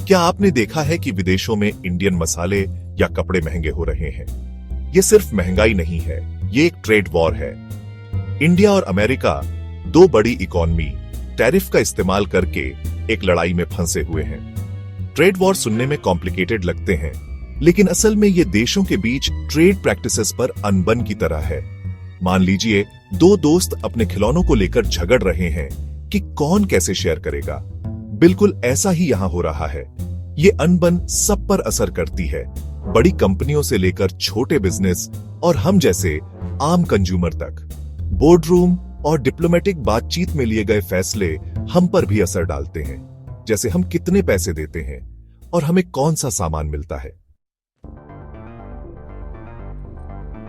क्या आपने देखा है कि विदेशों में इंडियन मसाले या कपड़े महंगे हो रहे हैं? ये सिर्फ महंगाई नहीं है, ये एक ट्रेड वॉर है। इंडिया और अमेरिका, दो बड़ी इकोनॉमी, टैरिफ का इस्तेमाल करके एक लड़ाई में फंसे हुए हैं। ट्रेड वॉर सुनने में कॉम्प्लिकेटेड लगते हैं, लेकिन असल में ये देशों के बीच ट्रेड प्रैक्टिसेस पर अनबन की तरह है। मान लीजिए दो दोस्त अपने खिलौनों को लेकर झगड़ रहे हैं कि कौन कैसे शेयर करेगा। बिल्कुल ऐसा ही यहां हो रहा है। ये अनबन सब पर असर करती है, बड़ी कंपनियों से लेकर छोटे बिजनेस और हम जैसे आम कंज्यूमर तक। बोर्डरूम और डिप्लोमेटिक बातचीत में लिए गए फैसले हम पर भी असर डालते हैं, जैसे हम कितने पैसे देते हैं और हमें कौन सा सामान मिलता है।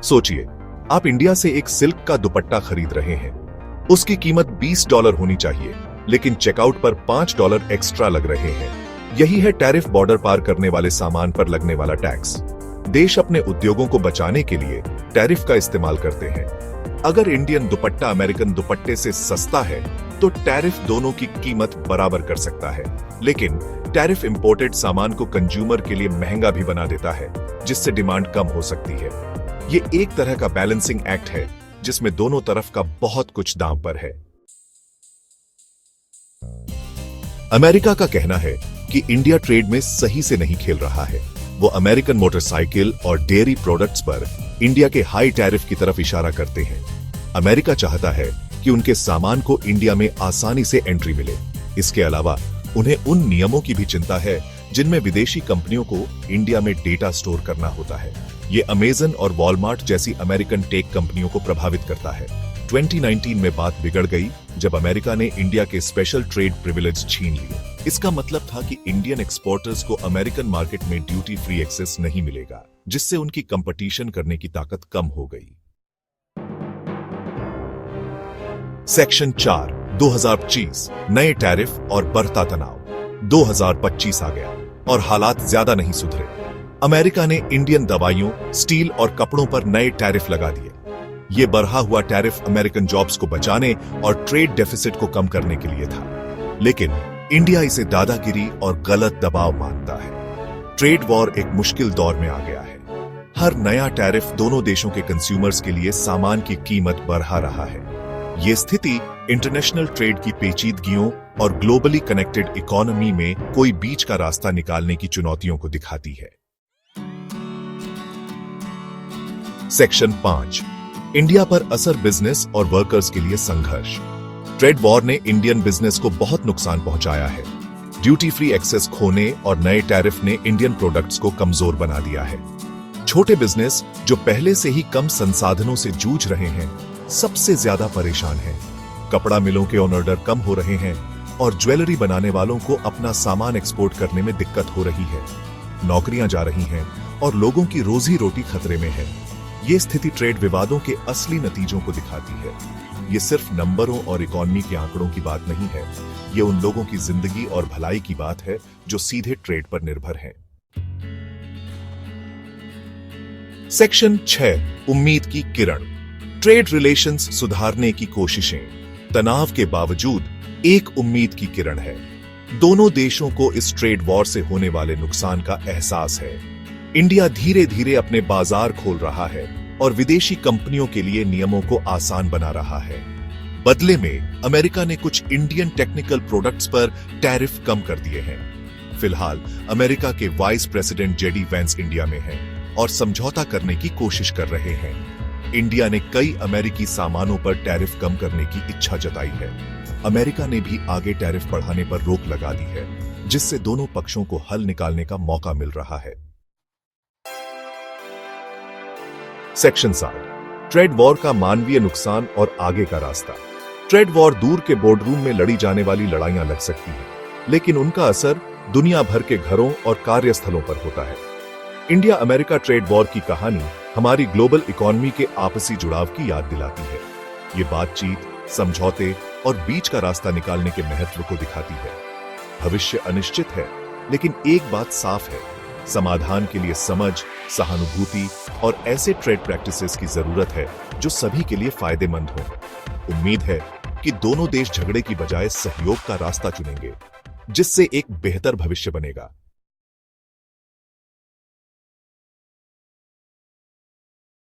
सोचिए, आप इंडिया से एक सिल्क का दुपट्टा खरीद रहे हैं। उसकी कीमत $20 होनी चाहिए, लेकिन चेकआउट पर $5 एक्स्ट्रा लग रहे हैं। यही है टैरिफ, बॉर्डर पार करने वाले सामान पर लगने वाला टैक्स। देश अपने उद्योगों को बचाने के लिए टैरिफ का इस्तेमाल करते हैं। अगर इंडियन दुपट्टा अमेरिकन दुपट्टे से सस्ता है, तो टैरिफ दोनों की कीमत बराबर कर सकता है। लेकिन टैरिफ इंपोर्टेड सामान को कंज्यूमर के लिए महंगा भी बना देता है, जिससे डिमांड कम हो सकती है। ये एक तरह का बैलेंसिंग एक्ट है, जिसमें दोनों तरफ का बहुत कुछ दांव पर है। अमेरिका का कहना है कि इंडिया ट्रेड में सही से नहीं खेल रहा है। वो अमेरिकन मोटरसाइकिल और डेयरी प्रोडक्ट्स पर इंडिया के हाई टैरिफ की तरफ इशारा करते हैं। अमेरिका चाहता है कि उनके सामान को इंडिया में आसानी से एंट्री मिले। इसके अलावा उन्हें उन नियमों की भी चिंता है जिनमें विदेशी कंपनियों को इंडिया में डेटा स्टोर करना होता है। ये अमेजन और वॉलमार्ट जैसी अमेरिकन टेक कंपनियों को प्रभावित करता है। 2019 में बात बिगड़ गई जब अमेरिका ने इंडिया के स्पेशल ट्रेड प्रिविलेज छीन लिए। इसका मतलब था कि इंडियन एक्सपोर्टर्स को अमेरिकन मार्केट में ड्यूटी फ्री एक्सेस नहीं मिलेगा, जिससे उनकी कंपटीशन करने की ताकत कम हो गई। सेक्शन 4 2025 नए टैरिफ और बढ़ता तनाव। 2025 आ गया और हालात ज्यादा नहीं सुधरे। अमेरिका ने इंडियन दवाइयों, स्टील और कपड़ों पर नए टैरिफ लगा दिए। ये बढ़ा हुआ टैरिफ अमेरिकन जॉब्स को बचाने और ट्रेड डेफिसिट को कम करने के लिए था, लेकिन इंडिया इसे दादागिरी और गलत दबाव मानता है। ट्रेड वॉर एक मुश्किल दौर में आ गया है। हर नया टैरिफ दोनों देशों के कंज्यूमर्स के लिए सामान की कीमत बढ़ा रहा है। ये स्थिति इंटरनेशनल ट्रेड की पेचीदगियों और ग्लोबली कनेक्टेड इकोनॉमी में कोई बीच का रास्ता निकालने की चुनौतियों को दिखाती है। सेक्शन 5 इंडिया पर असर, बिजनेस और वर्कर्स के लिए संघर्ष। ट्रेड वॉर ने इंडियन बिजनेस को बहुत नुकसान पहुंचाया है। ड्यूटी फ्री एक्सेस खोने और नए टैरिफ ने इंडियन प्रोडक्ट्स को कमजोर बना दिया है। छोटे बिजनेस जो पहले से ही कम संसाधनों से जूझ रहे हैं, सबसे ज्यादा परेशान हैं। कपड़ा मिलों के ऑर्डर कम हो रहे हैं और ज्वेलरी बनाने वालों को अपना सामान एक्सपोर्ट करने में दिक्कत हो रही है। नौकरियां जा रही हैं और लोगों की रोजी रोटी खतरे में है। ये स्थिति ट्रेड विवादों के असली नतीजों को दिखाती है। ये सिर्फ नंबरों और इकोनॉमी के आंकड़ों की बात नहीं है, ये उन लोगों की जिंदगी और भलाई की बात है जो सीधे ट्रेड पर निर्भर हैं। सेक्शन 6 उम्मीद की किरण। ट्रेड रिलेशंस सुधारने की कोशिशें। तनाव के बावजूद एक उम्मीद की किरण है। दोनों देशों को इस ट्रेड वॉर से होने वाले नुकसान का एहसास है। इंडिया धीरे धीरे अपने बाजार खोल रहा है और विदेशी कंपनियों के लिए नियमों को आसान बना रहा है। बदले में अमेरिका ने कुछ इंडियन टेक्निकल प्रोडक्ट्स पर टैरिफ कम कर दिए हैं। फिलहाल अमेरिका के vice president JD Vance India में हैं और समझौता करने की कोशिश कर रहे हैं। इंडिया ने कई अमेरिकी सामानों पर टैरिफ कम करने की इच्छा जताई है। अमेरिका ने भी आगे टैरिफ बढ़ाने पर रोक लगा दी है, जिससे दोनों पक्षों को हल निकालने का मौका मिल रहा है। सेक्शन 7 ट्रेड वॉर का मानवीय नुकसान और आगे का रास्ता। ट्रेड वॉर दूर के बोर्डरूम में लड़ी जाने वाली लड़ाइयां लग सकती हैं, लेकिन उनका असर दुनिया भर के घरों और कार्यस्थलों पर होता है। इंडिया अमेरिका ट्रेड वॉर की कहानी हमारी ग्लोबल इकोनॉमी के आपसी जुड़ाव की याद दिलाती है। ये बातचीत, समझौते और बीच का रास्ता निकालने के महत्व को दिखाती है। भविष्य अनिश्चित है, लेकिन एक बात साफ है, समाधान के लिए समझ, सहानुभूति और ऐसे ट्रेड प्रैक्टिसेस की जरूरत है जो सभी के लिए फायदेमंद हो। उम्मीद है कि दोनों देश झगड़े की बजाय सहयोग का रास्ता चुनेंगे, जिससे एक बेहतर भविष्य बनेगा।